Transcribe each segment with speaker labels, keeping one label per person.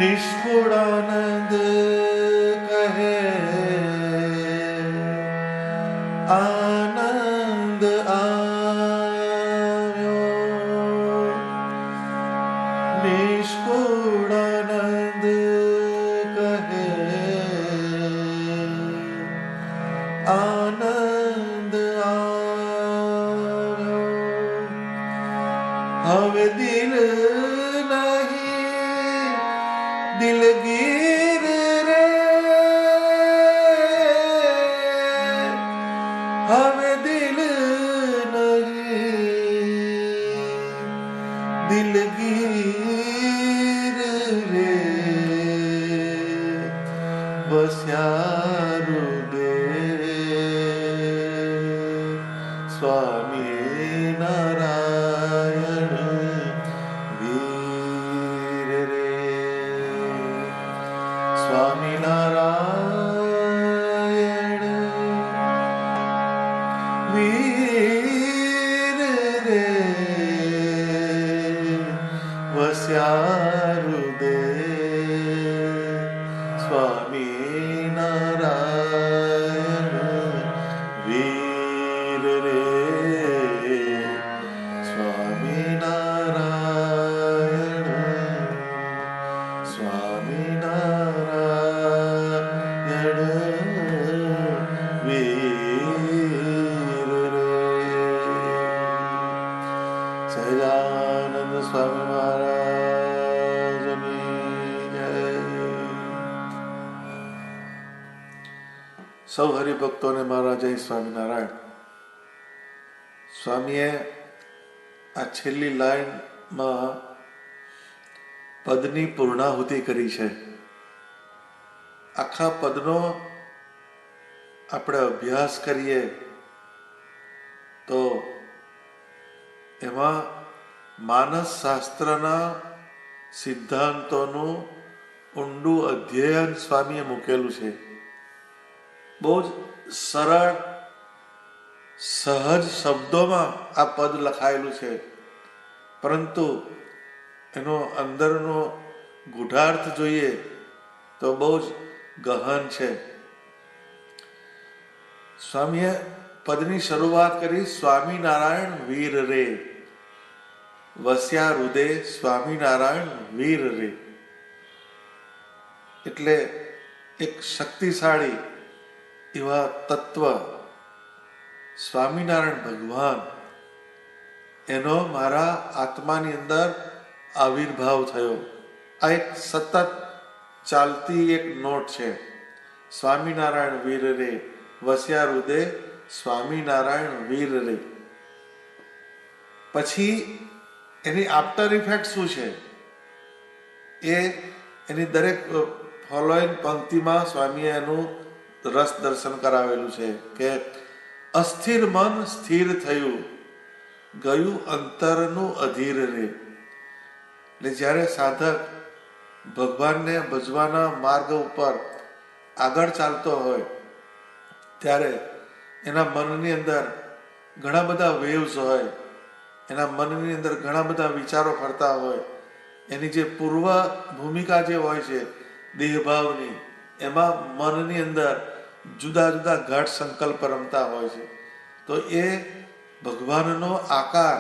Speaker 1: નિષ્કુળાનંદ કહે આનંદ આવ્યો, નિષ્કુળાનંદ કહે આનંદ આવ્યો, હવે દિલ દિલગીર રે, હવે દિલ નહીં દિલગીર રે, વસ્યા હૃદય સ્વામી નારાયણ સ્વામિનારાયણ વીર રે, વસ્યા હૃદય સ્વામિનારાયણ વીર રે, સ્વામિનારાયણ સહજાનંદ સ્વામી મહારાજની જય. સૌ હરિભક્તોને મારા જય સ્વામિનારાયણ. સ્વામીએ આ છેલ્લી લાઈનમાં પદની પૂર્ણાહુતિ કરી છે. આખા પદનો આપણે અભ્યાસ કરીએ તો એમાં માનસ શાસ્ત્રના સિદ્ધાંતોનું ઊંડું અધ્યયન સ્વામીએ મૂકેલું છે. બહુ જ સરળ સહજ શબ્દોમાં આ પદ લખાયેલું છે, પરંતુ એનો અંદરનો ગૂઢાર્થ જોઈએ તો બહુ જ ગહન છે. સ્વામીએ પદની શરૂઆત કરી સ્વામિનારાયણ વીર રે, વસ્યા હૃદય સ્વામિનારાયણ વીર રે. એટલે એક શક્તિશાળી એવા તત્વ સ્વામિનારાયણ ભગવાન, એનો મારા આત્માની અંદર આવિર્ભાવ થયો. આ એક સતત ચાલતી એક નોટ છે. સ્વામિનારાયણ વીર રે, વસ્યા હૃદય સ્વામિનારાયણ વીર રે. પછી એની આફ્ટર ઇફેક્ટ શું છે એ એની દરેક ફોલોઈંગ પંક્તિમાં સ્વામીએ એનું રસ દર્શન કરાવેલું છે કે અસ્થિર મન સ્થિર થયું, ગયું અંતરનું અધીર રે. એટલે જ્યારે સાધક ભગવાનને ભજવાના માર્ગ ઉપર આગળ ચાલતો હોય ત્યારે એના મનની અંદર ઘણા બધા વેવ્સ હોય, એના મનની અંદર ઘણા બધા વિચારો ફરતા હોય. એની જે પૂર્વ ભૂમિકા જે હોય છે દેહભાવની, એમાં મનની અંદર જુદા જુદા ઘાટ સંકલ્પ રમતા હોય છે. તો એ ભગવાનનો આકાર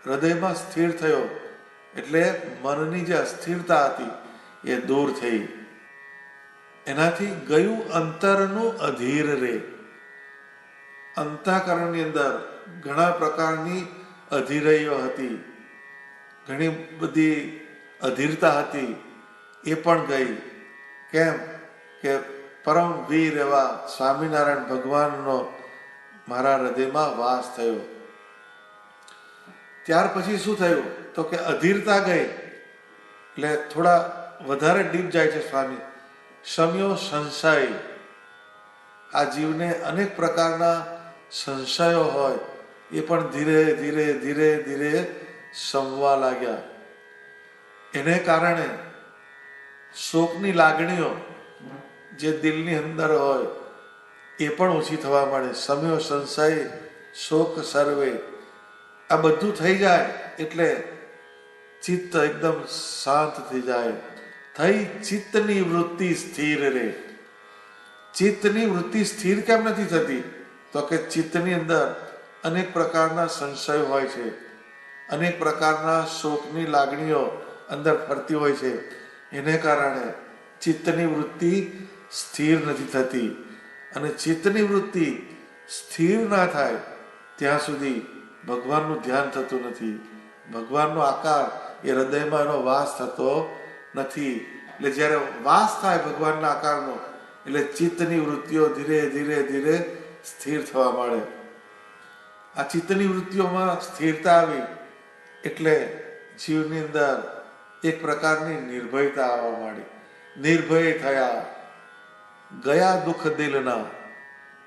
Speaker 1: હૃદયમાં સ્થિર થયો એટલે મનની જે અસ્થિરતા હતી એ દૂર થઈ. એનાથી ગયું અંતરનું અધીર રે. અંતઃકરણની અંદર ઘણા પ્રકારની અધીરઈઓ હતી, ઘણી બધી અધીરતા હતી, એ પણ ગઈ. કેમ કે પરમ વીર એવા સ્વામિનારાયણ ભગવાનનો મારા હૃદયમાં વાસ થયો. ત્યાર પછી શું થયું તો કે અધીરતા ગઈ એટલે થોડા વધારે ડીપ જાય છે સ્વામી. શમ્યો સંશય, આ જીવને અનેક પ્રકારના સંશયો હોય એ પણ ધીરે ધીરે ધીરે ધીરે શમવા લાગ્યા. એને કારણે શોકની લાગણીઓ જે દિલની અંદર હોય એ પણ ઓછી થવા માંડે. શમ્યો સંશય શોક સર્વે, આ બધું થઈ જાય એટલે ચિત્ત એકદમ શાંત થઈ જાય. થઈ ચિત્તની વૃત્તિ સ્થિર રે. ચિત્તની વૃત્તિ સ્થિર કેમ નથી થતી? તો કે ચિત્તની અંદર અનેક પ્રકારના સંશય હોય છે, અનેક પ્રકારના શોકની લાગણીઓ અંદર ફરતી હોય છે. એને કારણે ચિત્તની વૃત્તિ સ્થિર નથી થતી. અને ચિત્તની વૃત્તિ સ્થિર ના થાય ત્યાં સુધી ભગવાનનું ધ્યાન થતું નથી. ભગવાનનો આકાર એ હૃદયમાં એનો વાસ થતો નથી. એટલે જ્યારે વાસ થાય ભગવાનના આકારનો એટલે ચિત્તની વૃત્તિઓ ધીરે ધીરે ધીરે સ્થિર થવા માંડે. આ ચિત્તની વૃત્તિઓમાં સ્થિરતા આવી એટલે જીવની અંદર એક પ્રકારની નિર્ભયતા આવવા માંડી. નિર્ભય થયા, ગયા દુઃખ દિલના.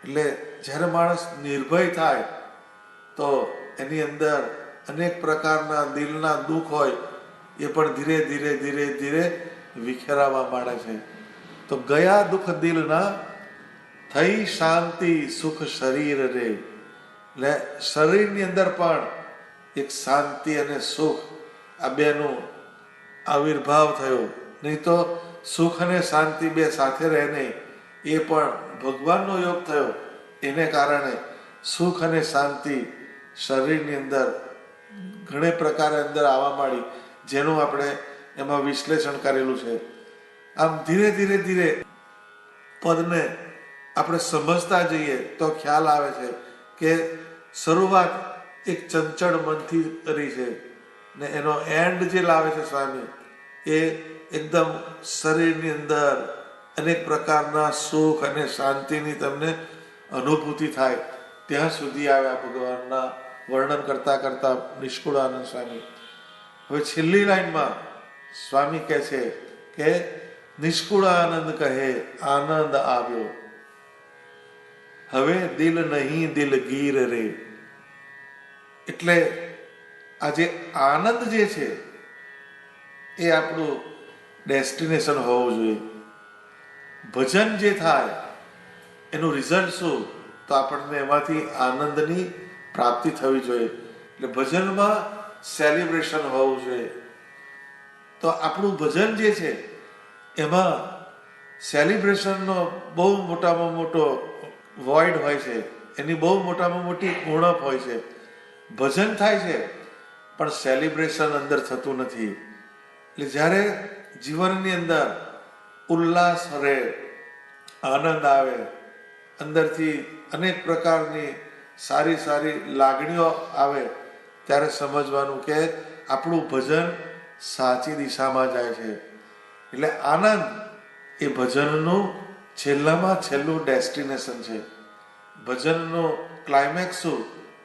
Speaker 1: એટલે જ્યારે માણસ નિર્ભય થાય તો એની અંદર અનેક પ્રકારના દિલના દુઃખ હોય એ પણ ધીરે ધીરે ધીરે ધીરે વિખેરાવા માંડે છે. તો ગયા દુઃખ દિલના, થઈ શાંતિ સુખ શરીર રે. એટલે શરીરની અંદર પણ એક શાંતિ અને સુખ આ બેનો આવિર્ભાવ થયો. નહીં તો સુખ અને શાંતિ બે સાથે રહે નહીં. એ પણ ભગવાનનો યોગ થયો. એને કારણે સુખ અને શાંતિ શરીરની અંદર ઘણે પ્રકારે અંદર આવવા માંડી, જેનું આપણે એમાં વિશ્લેષણ કરેલું છે. આમ ધીરે ધીરે ધીરે પદને આપણે સમજતા જઈએ તો ખ્યાલ આવે છે કે શરૂઆત એક ચંચળ મનથી કરી છે ને એનો એન્ડ જે લાવે છે સ્વામી એ એકદમ શરીરની અંદર અનેક પ્રકારના સુખ અને શાંતિની તમને અનુભૂતિ થાય ત્યાં સુધી આવ્યા ભગવાનના વર્ણન કરતા કરતા નિષ્કુળાનંદ સ્વામી. હવે છેલ્લી લાઈનમાં સ્વામી કહે છે કે નિષ્કુળાનંદ કહે આનંદ આવ્યો, હવે દિલ નહીં દિલગીર રે. એટલે આ જે આનંદ જે છે એ આપણું ડેસ્ટિનેશન હોવું જોઈએ. ભજન જે થાય એનું રિઝલ્ટ શું? તો આપણને એમાંથી આનંદની પ્રાપ્તિ થવી જોઈએ. એટલે ભજનમાં સેલિબ્રેશન હોવું જોઈએ. તો આપણું ભજન જે છે એમાં સેલિબ્રેશનનો બહુ મોટામાં મોટો વોઇડ હોય છે, એની બહુ મોટામાં મોટી ઉણપ હોય છે. ભજન થાય છે પણ સેલિબ્રેશન અંદર થતું નથી. એટલે જ્યારે જીવનની અંદર ઉલ્લાસ રહે, આનંદ આવે, અંદરથી અનેક પ્રકારની સારી સારી લાગણીઓ આવે ત્યારે સમજવાનું કે આપણું ભજન સાચી દિશામાં જાય છે. એટલે આનંદ એ ભજનનું છેલ્લામાં છેલ્લું ડેસ્ટિનેશન છે. ભજનનું ક્લાઇમેક્સ શું?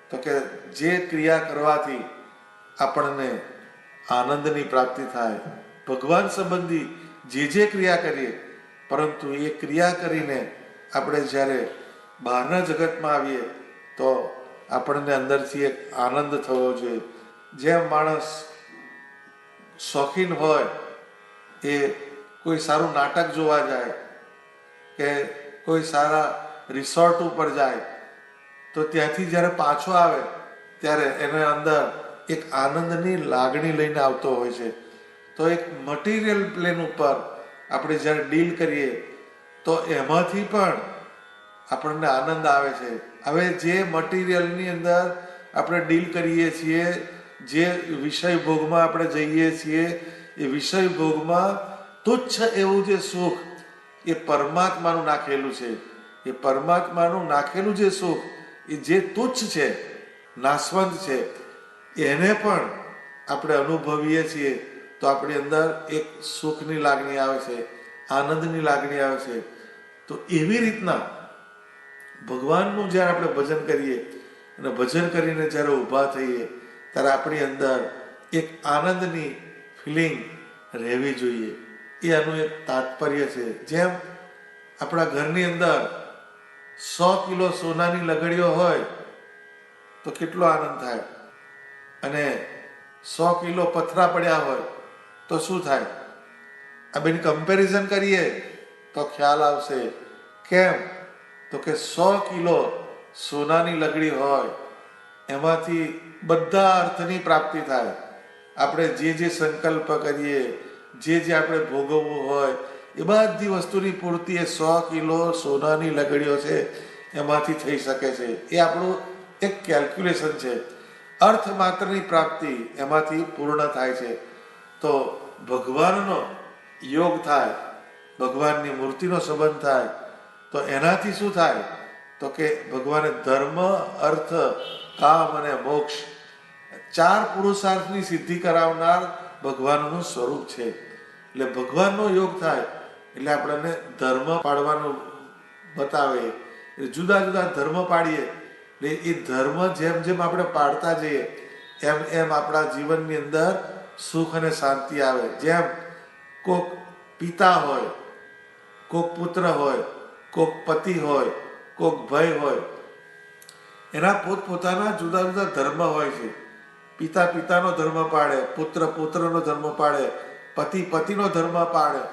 Speaker 1: તો કે જે ક્રિયા કરવાથી આપણને આનંદની પ્રાપ્તિ થાય. ભગવાન સંબંધી જે ક્રિયા કરીએ, પરંતુ એ ક્રિયા કરીને આપણે જ્યારે બહારના જગતમાં આવીએ તો આપણને અંદરથી એક આનંદ થવો જોઈએ. જેમ માણસ શોખીન હોય એ કોઈ સારું નાટક જોવા જાય કે કોઈ સારા રિસોર્ટ ઉપર જાય તો ત્યાંથી જ્યારે પાછો આવે ત્યારે એના અંદર એક આનંદની લાગણી લઈને આવતો હોય છે. તો એક મટીરિયલ પ્લેન ઉપર આપણે જ્યારે ડીલ કરીએ તો એમાંથી પણ આપણને આનંદ આવે છે. હવે જે મટીરિયલની અંદર આપણે ડીલ કરીએ છીએ, જે વિષય ભોગમાં આપણે જઈએ છીએ, એ વિષય ભોગમાં તુચ્છ એવું જે સુખ એ પરમાત્માનું નાખેલું છે. એ પરમાત્માનું નાખેલું જે સુખ એ જે તુચ્છ છે, નાશવંત છે, એને પણ આપણે અનુભવીએ છીએ તો આપણી અંદર એક સુખની લાગણી આવે છે, આનંદની લાગણી આવે છે. તો એવી રીતના ભગવાનનું જ્યારે આપણે ભજન કરીએ અને ભજન કરીને જ્યારે ઊભા થઈએ ત્યારે આપણી અંદર એક આનંદની ફિલિંગ રહેવી જોઈએ. એ આનું એક તાત્પર્ય છે. જેમ આપણા ઘરની અંદર 100 કિલો સોનાની લગડીઓ હોય તો કેટલો આનંદ થાય, અને 100 કિલો પથરા પડ્યા હોય તો શું થાય? આ બેની કમ્પેરિઝન કરીએ તો ખ્યાલ આવશે. કેમ? તો કે 100 કિલો સોનાની લગડી હોય એમાંથી બધા અર્થની પ્રાપ્તિ થાય. આપણે જે સંકલ્પ કરીએ, જે આપણે ભોગવવું હોય એ બધી વસ્તુની પૂર્તિ એ 100 કિલો સોનાની લગડીઓ છે એમાંથી થઈ શકે છે. એ આપણું એક કેલ્ક્યુલેશન છે. અર્થ માત્રની પ્રાપ્તિ એમાંથી પૂર્ણ થાય છે. તો ભગવાનનો યોગ થાય, ભગવાનની મૂર્તિનો સંબંધ થાય તો એનાથી શું થાય? તો કે ભગવાને ધર્મ, અર્થ, કામ અને મોક્ષ 4 પુરુષાર્થની સિદ્ધિ કરાવનાર ભગવાનનું સ્વરૂપ છે. એટલે ભગવાનનો યોગ થાય એટલે આપણને ધર્મ પાડવાનું બતાવે. જુદા જુદા ધર્મ પાડીએ એટલે એ ધર્મ જેમ જેમ આપણે પાડતા જઈએ એમ એમ આપણા જીવનની અંદર સુખ અને શાંતિ આવે. જેમ કોક પિતા હોય, કોક પુત્ર હોય, કોક પતિ હોય, કોક ભાઈ હોય, એના પોતપોતાના જુદા જુદા ધર્મ હોય છે. પિતા પિતાનો ધર્મ પાડે, પુત્ર પુત્રનો ધર્મ પાડે, પતિ પતિનો ધર્મ પાડે.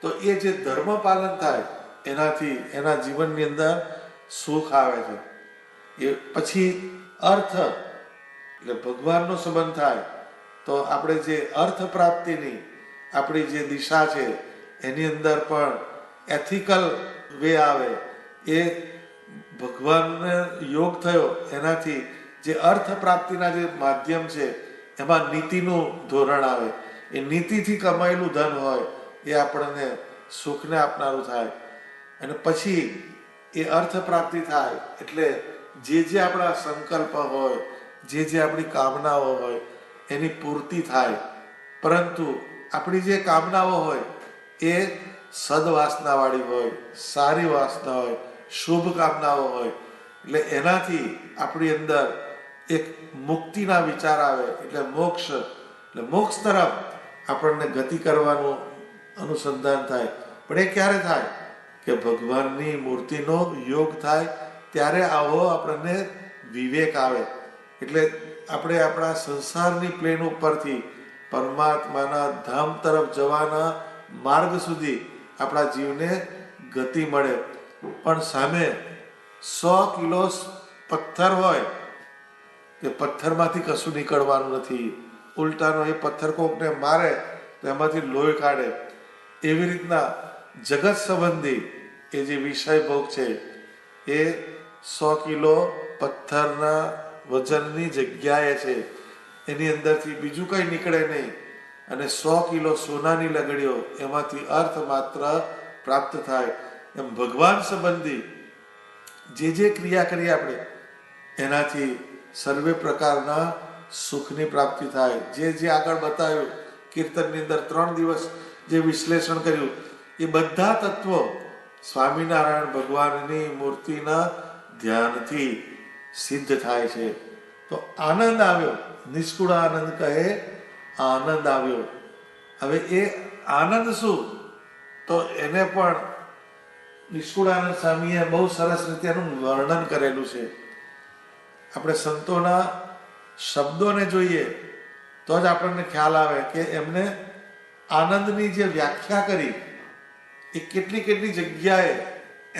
Speaker 1: તો એ જે ધર્મ પાલન થાય એનાથી એના જીવનની અંદર સુખ આવે છે. એ પછી અર્થ એટલે ભગવાનનો સંબંધ થાય તો આપણે જે અર્થ પ્રાપ્તિની આપણી જે દિશા છે એની અંદર પણ એથિકલ વે આવે. એ ભગવાનને યોગ થયો એનાથી જે અર્થ પ્રાપ્તિના જે માધ્યમ છે એમાં નીતિનું ધોરણ આવે. એ નીતિથી કમાયેલું ધન હોય એ આપણને સુખને આપનારું થાય. અને પછી એ અર્થ પ્રાપ્તિ થાય એટલે જે આપણા સંકલ્પ હોય, જે આપણી કામનાઓ હોય એની પૂર્તિ થાય. પરંતુ આપણી જે કામનાઓ હોય એ સદવાસનાવાળી હોય, સારી વાસના હોય, શુભ કામનાઓ હોય. એટલે એનાથી આપણી અંદર એક મુક્તિના વિચાર આવે એટલે મોક્ષ, એટલે મોક્ષ તરફ આપણને ગતિ કરવાનું અનુસંધાન થાય. પણ એ ક્યારે થાય? કે ભગવાનની મૂર્તિનો યોગ થાય ત્યારે આવો આપણને વિવેક આવે. એટલે આપણે આપણા સંસારની પ્લેન ઉપરથી પરમાત્માના ધામ તરફ જવાના માર્ગ સુધી આપણા જીવને ગતિ મળે. પણ સામે 100 કિલો પથ્થર હોય તે પથ્થરમાંથી કશું નીકળવાનું નથી. ઉલટાનો એ પથ્થર કોકને મારે તો એમાંથી લોહી કાઢે. એવી રીતના જગત સંબંધી એ જે વિષય ભોગ છે એ 100 કિલો પથ્થરના વજનની જગ્યાએ છે. એની અંદરથી બીજું કંઈ નીકળે નહીં. અને 100 કિલો સોનાની લગડીઓ એમાંથી અર્થ માત્ર પ્રાપ્ત થાય. એમ ભગવાન સંબંધી જે ક્રિયા કરીએ આપણે એનાથી સર્વે પ્રકારના સુખની પ્રાપ્તિ થાય. જે આગળ બતાવ્યું કીર્તનની અંદર 3 દિવસ જે વિશ્લેષણ કર્યું એ બધા તત્વો સ્વામિનારાયણ ભગવાનની મૂર્તિના ધ્યાનથી સિદ્ધ થાય છે. તો આનંદ આવ્યો, નિષ્કુળ આનંદ કહે આનંદ આવ્યો. હવે એ આનંદ શું? તો એને પણ નિષ્કુળાનંદ સ્વામીએ બહુ સરસ રીતે એનું વર્ણન કરેલું છે. આપણે સંતોના શબ્દોને જોઈએ તો જ આપણને ખ્યાલ આવે કે એમને આનંદની જે વ્યાખ્યા કરી એ કેટલી જગ્યાએ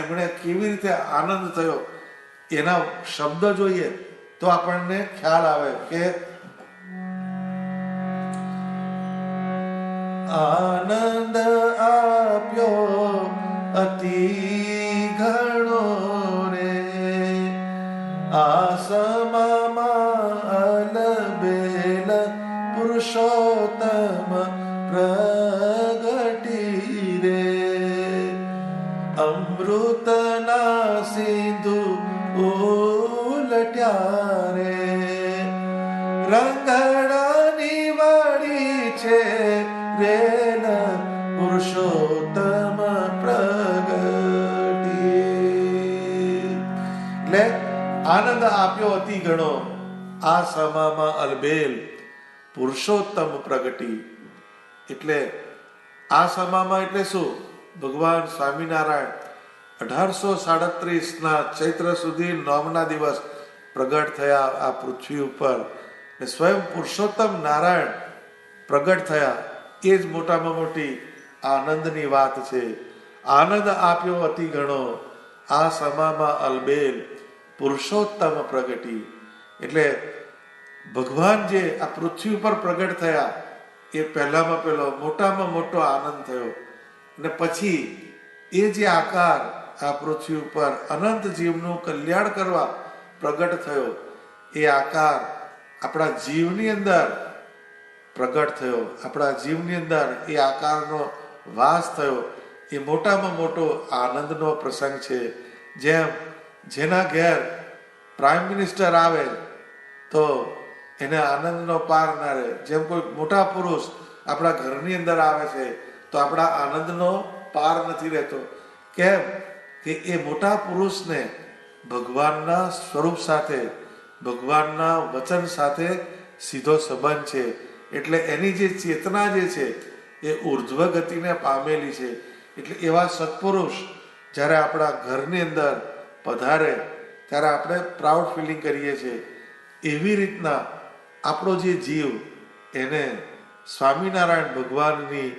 Speaker 1: એમણે કેવી રીતે આનંદ થયો એના શબ્દ જોઈએ તો આપણને ખ્યાલ આવે કે આનંદ આપ્યો અતિ ઘણો રે આસમામાં અલબેલ પુરુષોત્તમ પ્રગટી રે અમૃતના સિંધુ ઉલટ્યા રે રંગડાની વાડી છે રેલ પુરુષોત્તમ પ્રગટી. એટલે આનંદ આપ્યો અતિ ઘણો આ સમામાં અલબેલ પુરુષોત્તમ પ્રગટી. એટલે આ સમામાં એટલે શું? ભગવાન સ્વામિનારાયણ 1837 ચૈત્ર સુધી 9મા દિવસ પ્રગટ થયા આ પૃથ્વી ઉપર. ને સ્વયં પુરુષોત્તમ નારાયણ પ્રગટ થયા. એ જ મોટામાં મોટી આનંદની વાત છે. આનંદ આપ્યો અતિ ઘણો આ સમામાં અલબેલ પુરુષોત્તમ પ્રગટી. એટલે ભગવાન જે આ પૃથ્વી ઉપર પ્રગટ થયા એ પહેલામાં પહેલો મોટામાં મોટો આનંદ થયો. અને પછી એ જે આકાર આ પૃથ્વી ઉપર અનંત જીવનું કલ્યાણ કરવા પ્રગટ થયો એ આકાર આપણા જીવની અંદર પ્રગટ થયો. આપણા જીવની અંદર એ આકારનો વાસ થયો. એ મોટામાં મોટો આનંદનો પ્રસંગ છે. જેના ઘેર પ્રાઇમ મિનિસ્ટર આવે તો એને આનંદનો પાર ના રહે. જેમ કોઈ મોટા પુરુષ આપણા ઘરની અંદર આવે છે તો આપણા આનંદનો પાર નથી રહેતો. કેમ કે એ મોટા પુરુષને ભગવાનના સ્વરૂપ સાથે, ભગવાનના વચન સાથે સીધો સંબંધ છે. એટલે એની જે ચેતના જે છે એ ઉર્ધ્વ ગતિને પામેલી છે. એટલે એવા સત્પુરુષ જ્યારે આપણા ઘરની અંદર પધારે ત્યારે આપણે પ્રાઉડ ફિલિંગ કરીએ છીએ. એવી રીતના આપણો જે જીવ એને સ્વામિનારાયણ ભગવાનની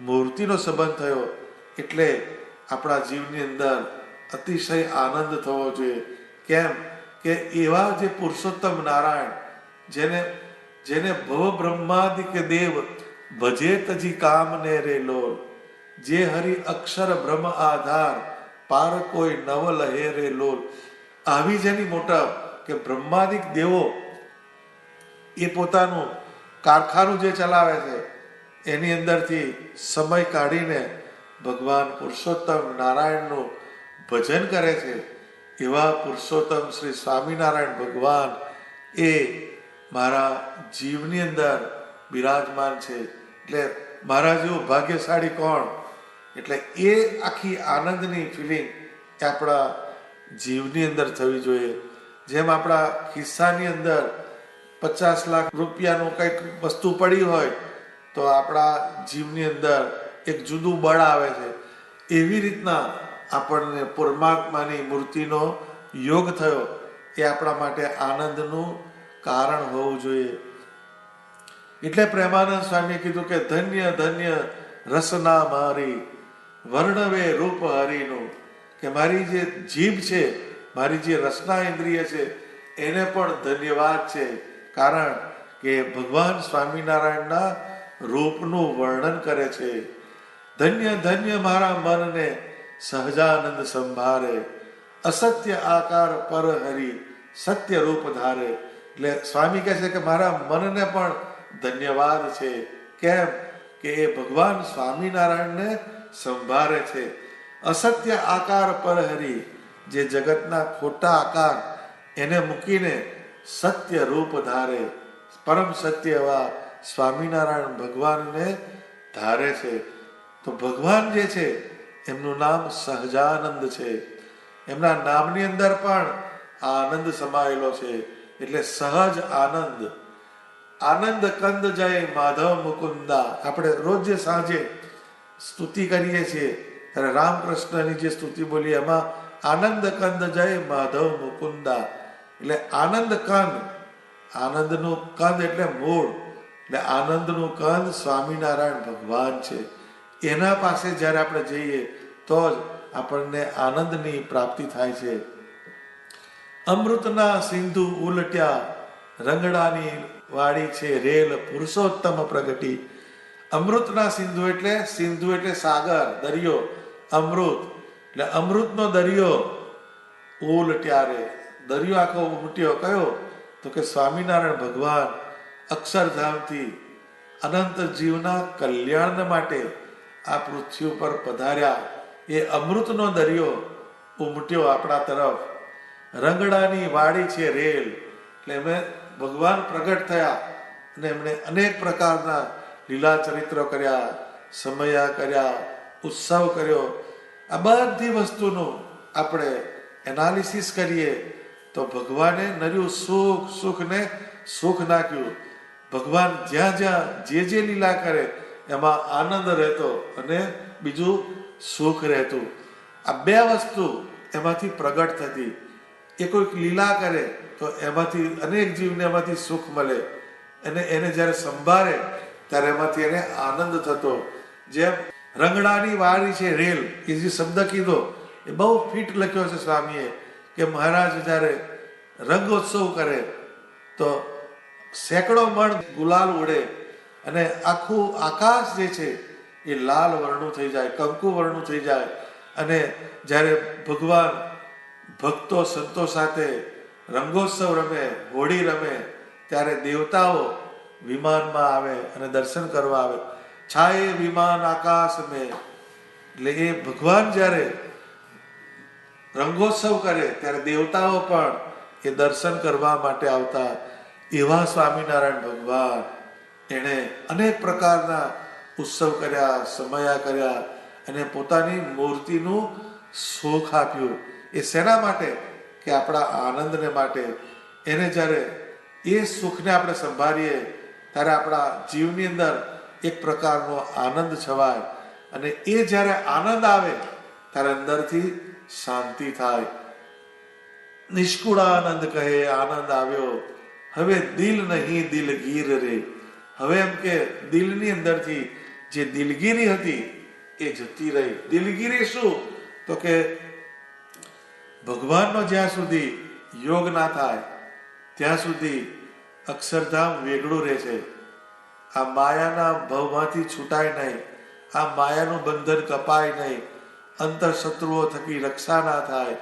Speaker 1: મૂર્તિનો સંબંધ થયો એટલે આપણા જીવની અંદર અતિશય આનંદ થવો જોઈએ. કેમ કે એવા જે પુરુષોત્તમ નારાયણ જેને ભવ બ્રહ્માદિક દેવ ભજે તજી કામ ને રે લોલ, જે હરિ અક્ષર બ્રહ્મ આધાર પાર કોઈ નવ લહે રે લોલ. આવી જેની મોટા કે બ્રહ્માદિક દેવો એ પોતાનું કારખાનું જે ચલાવે છે એની અંદરથી સમય કાઢીને ભગવાન પુરુષોત્તમ નારાયણનું ભજન કરે છે. એવા પુરુષોત્તમ શ્રી સ્વામિનારાયણ ભગવાન એ મારા જીવની અંદર બિરાજમાન છે. એટલે મારા જેવું ભાગ્યશાળી કોણ? એટલે એ આખી આનંદની ફિલિંગ આપણા જીવની અંદર થવી જોઈએ. જેમ આપણા ખિસ્સાની અંદર 50 લાખ રૂપિયાનું કંઈક વસ્તુ પડી હોય તો આપણા જીવની અંદર એક જુદું બળ આવે છે. એવી રીતના આપણને પરમાત્માની મૂર્તિનો યોગ થયો એ આપણા માટે આનંદનું કારણ હોવું જોઈએ. એટલે પ્રેમાનંદ સ્વામીએ કીધું કે ધન્ય ધન્ય રસના મારી વર્ણવે રૂપ હરિનું. કે મારી જે જીભ છે, મારી જે રસના ઇન્દ્રિય છે એને પણ ધન્યવાદ છે. કારણ કે ભગવાન સ્વામિનારાયણના રૂપનું વર્ણન કરે છે. ધન્ય ધન્ય મારા મનને સહજાનંદ સંભારે, અસત્ય આકાર પર હરિ સત્ય રૂપ ધારે. એટલે સ્વામી કહે છે કે મારા મનને પણ ધન્યવાદ છે. કેમ કે એ ભગવાન સ્વામિનારાયણને સંભાળે છે. અસત્ય આકાર પર હરિ, જે જગતના ખોટા આકાર એને મૂકીને સત્ય રૂપ ધારે, પરમ સત્ય એવા સ્વામિનારાયણ ભગવાનને ધારે છે. તો ભગવાન જે છે એમનું નામ સહજાનંદ છે. એમના નામની અંદર પણ આનંદ સમાયેલો છે. એટલે સહજ આનંદ. આનંદ કંદ જય માધવ મુકુંદા. આપણે રોજ જે સાંજે સ્તુતિ કરીએ છીએ ત્યારે રામકૃષ્ણની જે સ્તુતિ બોલીએ એમાં આનંદ કંદ જય માધવ મુકુંદા. એટલે આનંદ કંદ, આનંદનું કંદ એટલે મૂળ. એટલે આનંદનું કંદ સ્વામિનારાયણ ભગવાન છે. એના પાસે જ્યારે આપણે જઈએ તો જ આપણને આનંદની પ્રાપ્તિ થાય છે. અમૃતના સિંધુ ઉલટ્યા, રંગડાની વાળી છે રેલ પુરુષોત્તમ પ્રગટી. અમૃતના સિંધુ એટલે સાગર, દરિયો. અમૃત એટલે અમૃતનો દરિયો ઉલટ્યા રે. દરિયો આખો ઉમટ્યો કયો? તો કે સ્વામિનારાયણ ભગવાન અક્ષરધામથી અનંત જીવના કલ્યાણ માટે આ પૃથ્વી ઉપર પધાર્યા. એ અમૃતનો દરિયો ઉમટ્યો આપણા તરફ. રંગડાની વાડી છે રેલ. એટલે એમણે ભગવાન પ્રગટ થયા અને એમણે અનેક પ્રકારના લીલા ચરિત્રો કર્યા, સમયા કર્યા, ઉત્સવ કર્યો. આ બધી વસ્તુનું આપણે એનાલિસિસ કરીએ તો ભગવાને નર્યું સુખ ને સુખ નાખ્યું. ભગવાન જ્યાં જ્યાં જે લીલા કરે એમાં આનંદ રહેતો અને બીજું સુખ રહેતું. આ બે વસ્તુ એમાંથી પ્રગટ થતી. એ કોઈક લીલા કરે તો એમાંથી અનેક જીવને એમાંથી સુખ મળે, અને એને જ્યારે સંભાળે ત્યારે એમાંથી એને આનંદ થતો. જેમ રંગડાની વાળી છે રેલ, એ જે શબ્દ કીધો એ બહુ ફિટ લખ્યો છે સ્વામીએ, કે મહારાજ જ્યારે રંગોત્સવ કરે તો સેંકડો મણ ગુલાલ ઉડે અને આખું આકાશ જે છે એ લાલ વર્ણું થઈ જાય, કંકુ વર્ણું થઈ જાય. અને જ્યારે ભગવાન ભક્તો સંતો સાથે રંગોત્સવ રમે, હોળી રમે, ત્યારે દેવતાઓ વિમાનમાં આવે અને દર્શન કરવા આવે. છાયે વિમાન આકાશ મેં, એટલે એ ભગવાન જ્યારે રંગોત્સવ કરે ત્યારે દેવતાઓ પણ એ દર્શન કરવા માટે આવતા. એવા સ્વામિનારાયણ ભગવાન એણે અનેક પ્રકારના ઉત્સવ કર્યા, સમયા કર્યા અને પોતાની મૂર્તિનું સુખ આપ્યું. એ શેના માટે? કે આપણા આનંદને માટે. એને જ્યારે એ સુખને આપણે સંભાળીએ ત્યારે આપણા જીવની અંદર એક પ્રકારનો આનંદ છવાય, અને એ જ્યારે આનંદ આવે ત્યારે અંદરથી શાંતિ થાય. નિષ્કુળાનંદ કહે આનંદ આવ્યો, હવે દિલ નહીં દિલગીર રે. હવે એમ કે દિલની અંદરથી જે દિલગીરી હતી એ જતી રહી. દિલગીરી શું? તો કે ભગવાનનો જ્યાં સુધી યોગ ના થાય ત્યાં સુધી અક્ષરધામ વેગળું રહે છે. આ માયાના ભવમાંથી છૂટાય નહીં, આ માયાનું બંધન કપાય નહીં, અંતરશત્રુઓ થકી રક્ષા ના થાય,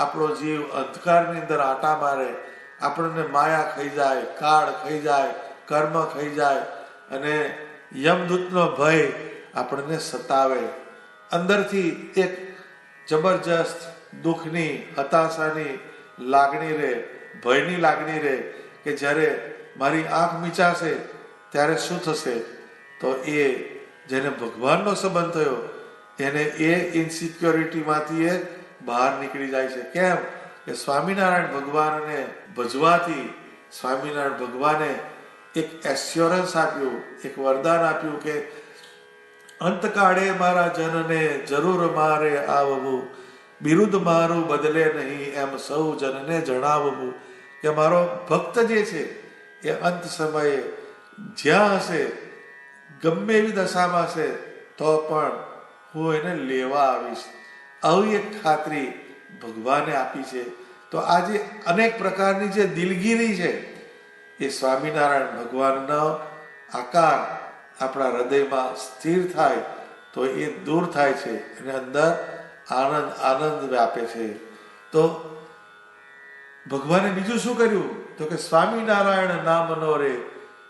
Speaker 1: આપણો જીવ અંધકારની અંદર આટા મારે, આપણને માયા ખાઈ જાય, કાળ ખાઈ જાય, કર્મ ખાઈ જાય, અને યમદૂતનો ભય આપણને સતાવે. અંદરથી એક જબરજસ્ત દુઃખની, હતાશાની લાગણી રહે, ભયની લાગણી રહે કે જ્યારે મારી આંખ મીચાશે ત્યારે શું થશે. તો એ જેને ભગવાનનો સંબંધ થયો એને એ ઇનસિક્યોરિટીમાંથી એ બહાર નીકળી જાય છે. કેમ? કે સ્વામિનારાયણ ભગવાનને ભજવાથી સ્વામિનારાયણ ભગવાને એક એસ્યોરન્સ આપ્યું, એક વરદાન આપ્યું કે અંતકાળે મારા જનને જરૂર મારે આવવું, બિરુદ મારું બદલે નહીં એમ સૌ જનને જણાવવું. કે મારો ભક્ત જે છે એ અંત સમયે જ્યાં હશે, ગમે એવી દશામાં હશે, તો પણ હું એને લેવા આવીશ. આવી એક ખાતરી ભગવાને આપી છે. તો આજે અનેક પ્રકારની જે દિલગીરી છે એ સ્વામિનારાયણ ભગવાનનો આકાર આપણા હૃદયમાં સ્થિર થાય તો એ દૂર થાય છે અને અંદર આનંદ આનંદ વ્યાપે છે. તો ભગવાને બીજું શું કર્યું? તો કે સ્વામિનારાયણ નામનો રે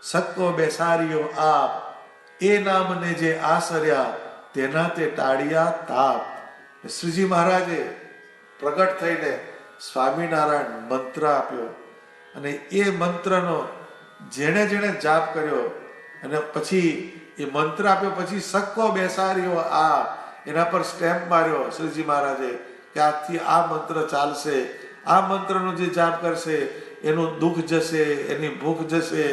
Speaker 1: સક્કો બેસાર્યો આપ, એ નામને જે આસર્યા તેના તે ટાળિયા તાપ. શ્રીજી મહારાજે પ્રગટ થઈને સ્વામિનારાયણ મંત્ર આપ્યો, અને એ મંત્રનો જેણે જેણે જાપ કર્યો અને પછી એ મંત્ર આપ્યો પછી સક્કો બેસાર્યો આ, એના પર સ્ટેમ્પ માર્યો શ્રીજી મહારાજે કે આજથી આ મંત્ર ચાલશે, આ મંત્રનો જે જાપ કરશે એનું દુઃખ જશે, એની ભૂખ જશે,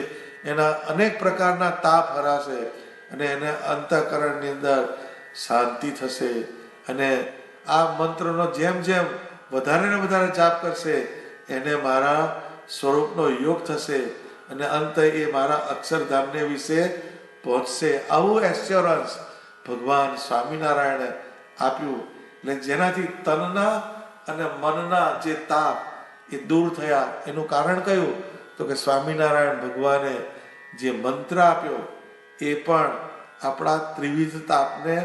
Speaker 1: એના અનેક પ્રકારના તાપ હરાશે અને એને અંતઃકરણની અંદર શાંતિ થશે. અને આ મંત્રનો જેમ જેમ વધારે ને વધારે જાપ કરશે એને મારા સ્વરૂપનો યોગ થશે અને અંતે એ મારા અક્ષરધામને વિશે પહોંચશે. આવું એસ્યોરન્સ ભગવાન સ્વામિનારાયણે આપ્યું. એટલે જેનાથી તનના અને મનના જે તાપ એ દૂર થયા. એનું કારણ કયું? તો કે સ્વામિનારાયણ ભગવાને જે મંત્ર આપ્યો એ પણ આપણા ત્રિવિધ તાપને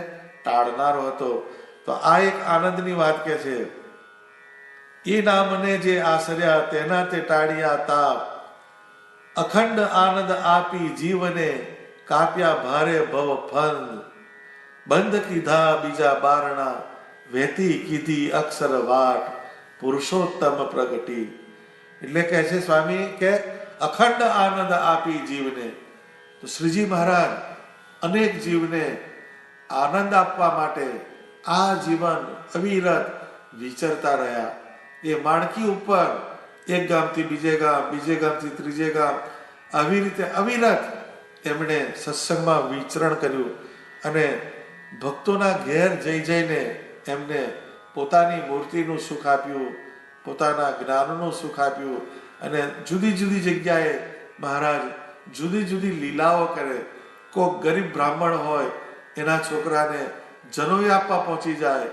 Speaker 1: ટાળનારો હતો. તો આ એક આનંદની વાત કે છે, એ નામને જે આશર્યા તેના તે ટાળિયા તાપ, અખંડ આનંદ આપી જીવને કાપ્યા ભારે ભવ ફંદ, બંધ કીધા બીજા બારણા વહેતી કીધી અક્ષર વાટ, પુરુષોત્તમ પ્રગટી. એટલે કહે છે સ્વામી કે અખંડ આનંદ આપી જીવને. તો શ્રીજી મહારાજ અનેક જીવને આનંદ આપવા માટે આ જીવન અવિરત વિચરતા રહ્યા. એ માણકી ઉપર એક ગામથી બીજે ગામ, બીજે ગામથી ત્રીજે ગામ, આવી રીતે અવિરત એમણે સત્સંગમાં વિચરણ કર્યું અને ભક્તોના ઘેર જઈ જઈને એમને પોતાની મૂર્તિનું સુખ આપ્યું, પોતાના જ્ઞાનનું સુખ આપ્યું અને જુદી જુદી જગ્યાએ મહારાજ જુદી જુદી લીલાઓ કરે. કોક ગરીબ બ્રાહ્મણ હોય એના છોકરાને જનોઈ આપવા પહોંચી જાય,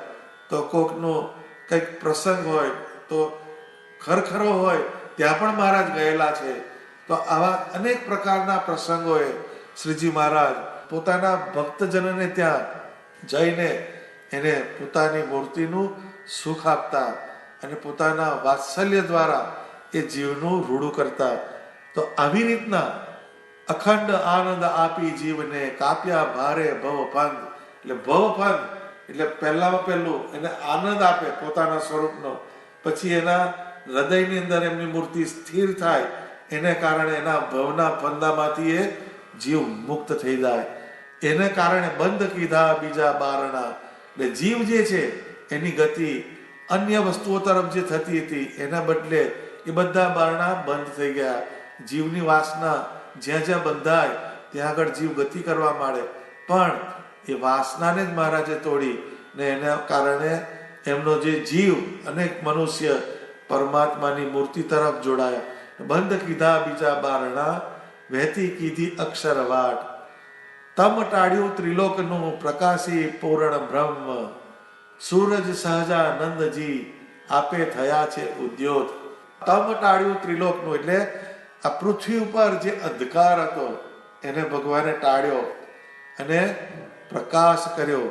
Speaker 1: તો કોકનો કંઈક પ્રસંગ હોય તો ખરખરો હોય ત્યાં પણ મહારાજ ગયેલા છે. તો આવા અનેક પ્રકારના પ્રસંગોએ શ્રીજી મહારાજ પોતાના ભક્તજનોને ત્યાં જઈને એને પોતાની મૂર્તિનું સુખ આપતા અને પોતાના વાત્સલ્ય દ્વારા એ જીવનું રૂડું કરતા. તો આવી રીતના અખંડ આનંદ આપી જીવને કાપ્યા ભારે ભવપંથ. એટલે ભવપંથ એટલે પહેલામાં પહેલું એને આનંદ આપે પોતાના સ્વરૂપનો, પછી એના હૃદયની અંદર એમની મૂર્તિ સ્થિર થાય, એને કારણે એના ભવના ફંદામાંથી એ જીવ મુક્ત થઈ જાય. એને કારણે બંધ કીધા બીજા બારણા. એટલે જીવ જે છે એની ગતિ અન્ય વસ્તુઓ તરફ જે થતી હતી એના બદલે એ બધા બારણા બંધ થઈ ગયા. જીવની વાસના જ્યાં જ્યાં બંધાય ત્યાં આગળ જીવ ગતિ કરવા માંડે, પણ એ વાસનાને જ મહારાજે તોડી ને એના કારણે એમનો જે જીવ અનેક મનુષ્ય પરમાત્માની મૂર્તિ તરફ જોડાયા. બંધ કીધા બીજા બારણા, વહેતી કીધી અક્ષર વાટ. તમ ટાળ્યું ત્રિલોકનું પ્રકાશી પૂર્ણ બ્રહ્મ. સૂરજ સહજાનંદજી આપે થયા છે ઉદ્યોત. તમ ટાળ્યું ત્રિલોકનું એટલે આ પૃથ્વી ઉપર જે અંધકાર હતો એને ભગવાને ટાળ્યો અને પ્રકાશ કર્યો.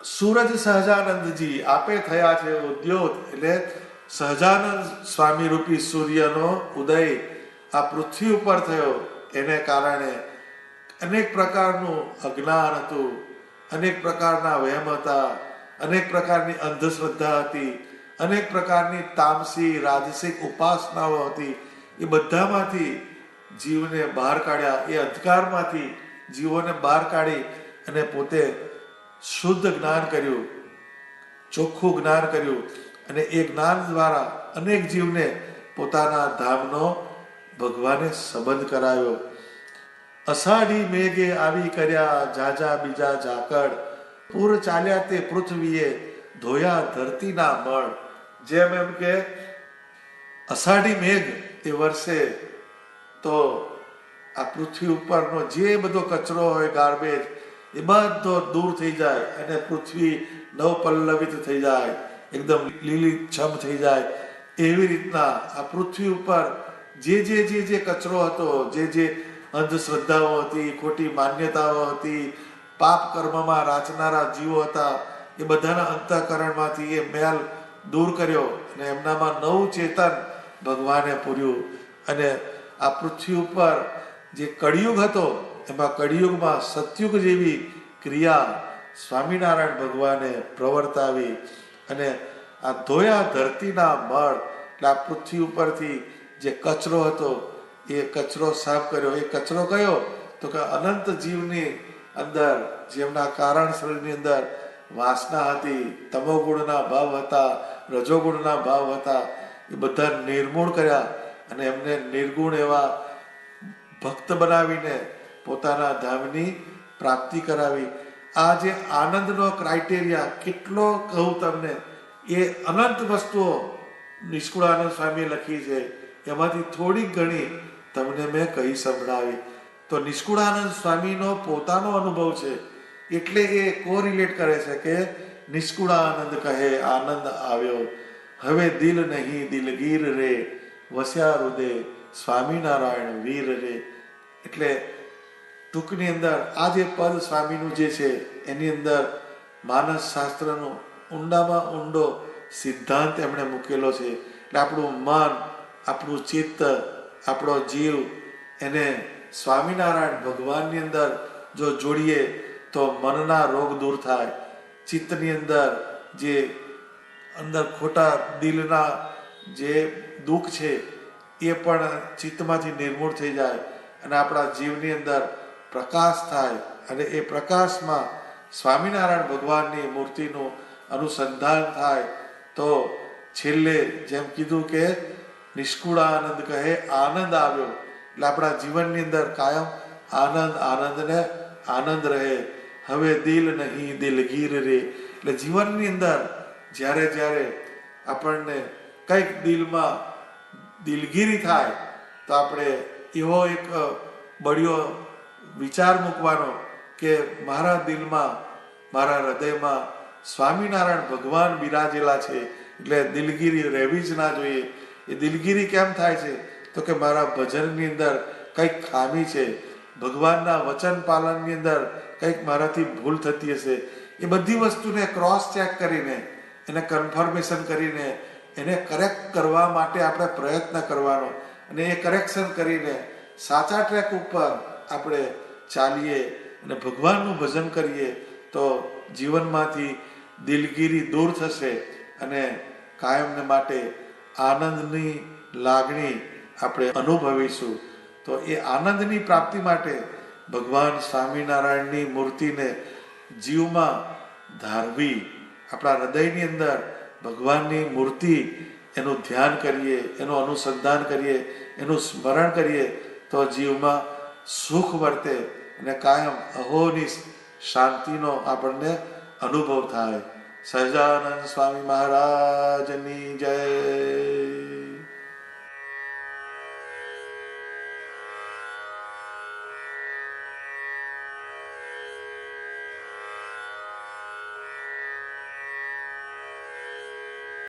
Speaker 1: સૂરજ સહજાનંદજી આપે થયા છે ઉદ્યોત એટલે સહજાનંદ સ્વામી રૂપી સૂર્યનો ઉદય આ પૃથ્વી ઉપર થયો. એને કારણે અનેક પ્રકારનું અજ્ઞાન હતું, અનેક પ્રકારના વહેમ હતા, અનેક પ્રકારની અંધશ્રદ્ધા હતી, અનેક પ્રકારની તામસી રાજસિક ઉપાસનાઓ હતી. એ બધામાંથી જીવને બહાર કાઢ્યા. એ અંધકારમાંથી જીવોને બહાર કાઢી અને પોતે શુદ્ધ જ્ઞાન કર્યું, ચોખ્ખું જ્ઞાન કર્યું અને એ જ્ઞાન દ્વારા અનેક જીવને પોતાના ધામનો ભગવાને સંબંધ કરાવ્યો. અષાઢી મેઘે આવી કર્યા જાજા બીજા ઝાકળ. પૂર ચાલ્યા તે પૃથ્વીએ ધોયા ધરતીના મળ. જેમ એમ કે અષાઢી મેઘ એ વર્ષે તો આ પૃથ્વી ઉપરનો જે બધો કચરો હોય, ગાર્બેજ, એ બધો દૂર થઈ જાય અને પૃથ્વી નવપલ્લવિત થઈ જાય, એકદમ લીલીછમ થઈ જાય. એવી રીતના આ પૃથ્વી ઉપર જે કચરો હતો, જે અંધશ્રદ્ધાઓ હતી, ખોટી માન્યતાઓ હતી, પાપ કર્મમાં રાચનારા જીવો હતા, એ બધાના અંતઃકરણમાંથી એ મેલ દૂર કર્યો અને એમનામાં નવું ચેતન ભગવાને પૂર્યું. અને આ પૃથ્વી ઉપર જે કળિયુગ હતો એમાં કળિયુગમાં સતયુગ જેવી ક્રિયા સ્વામિનારાયણ ભગવાને પ્રવર્તાવી અને આ ધોયા ધરતીના મળ એટલે આ પૃથ્વી ઉપરથી જે કચરો હતો એ કચરો સાફ કર્યો. એ કચરો કયો? તો કે અનંત જીવની અંદર, જેમના કારણ શરીરની અંદર વાસના હતી, તમોગુણના ભાવ હતા, રજોગુણના ભાવ હતા, એ બધા નિર્મૂળ કર્યા અને એમને નિર્ગુણ એવા ભક્ત બનાવીને પોતાના ધામની પ્રાપ્તિ કરાવી. આ જે આનંદનો ક્રાઇટેરિયા કેટલો કહું તમને, એ અનંત વસ્તુઓ નિષ્કુળાનંદ સ્વામીએ લખી છે, એમાંથી થોડીક ઘણી તમને મેં કહી સંભળાવી. તો નિષ્કુળાનંદ સ્વામીનો પોતાનો અનુભવ છે એટલે એ કોરિલેટ કરે છે કે નિષ્કુળાનંદ કહે આનંદ આવ્યો, હવે દિલ નહીં દિલગીર રે, વસ્યા હૃદય સ્વામિનારાયણ વીર રે. એટલે ટૂંકની અંદર આ જે પદ સ્વામીનું જે છે એની અંદર માનસ શાસ્ત્રનો ઊંડામાં ઊંડો સિદ્ધાંત એમણે મૂકેલો છે. એટલે આપણું મન, આપણું ચિત્ત, આપણો જીવ એને સ્વામિનારાયણ ભગવાનની અંદર જો જોડીએ તો મનના રોગ દૂર થાય. ચિત્તની અંદર જે અંદર ખોટા દિલના જે દુઃખ છે એ પણ ચિત્તમાંથી નિર્મૂળ થઈ જાય અને આપણા જીવની અંદર પ્રકાશ થાય અને એ પ્રકાશમાં સ્વામિનારાયણ ભગવાનની મૂર્તિનું અનુસંધાન થાય. તો છેલ્લે જેમ કીધું કે નિષ્કુળાનંદ કહે આનંદ આવ્યો, એટલે આપણા જીવનની અંદર કાયમ આનંદ આનંદને આનંદ રહે, હવે દિલ નહીં દિલગીર રે. એટલે જીવનની અંદર જ્યારે જ્યારે આપણને કંઈક દિલમાં દિલગીરી થાય તો આપણે એવો એક બળ્યો વિચાર મૂકવાનો કે મારા દિલમાં, મારા હૃદયમાં સ્વામિનારાયણ ભગવાન બિરાજેલા છે, એટલે દિલગીરી રહેવી જ ના જોઈએ. એ દિલગીરી કેમ થાય છે? તો કે મારા ભજનની અંદર કંઈક ખામી છે, ભગવાનના વચન પાલનની અંદર કંઈક મારાથી ભૂલ થતી હશે. એ બધી વસ્તુને ક્રોસ ચેક કરીને, એને કન્ફર્મેશન કરીને, એને કરેક્ટ કરવા માટે આપણે પ્રયત્ન કરવાનો, અને એ કરેક્શન કરીને સાચા ટ્રેક ઉપર આપણે ચાલીએ અને ભગવાનનું ભજન કરીએ તો જીવનમાંથી દિલગીરી દૂર થશે અને કાયમને માટે આનંદની લાગણી આપણે અનુભવીશું. તો એ આનંદની પ્રાપ્તિ માટે ભગવાન સ્વામિનારાયણની મૂર્તિને જીવમાં ધારવી, આપણા હૃદયની અંદર ભગવાનની મૂર્તિ, એનું ધ્યાન કરીએ, એનું અનુસંધાન કરીએ, એનું સ્મરણ કરીએ તો જીવમાં સુખ વર્તે અને કાયમ અહોની શાંતિનો આપણને અનુભવ થાય. સહજાનંદ સ્વામી મહારાજની જય.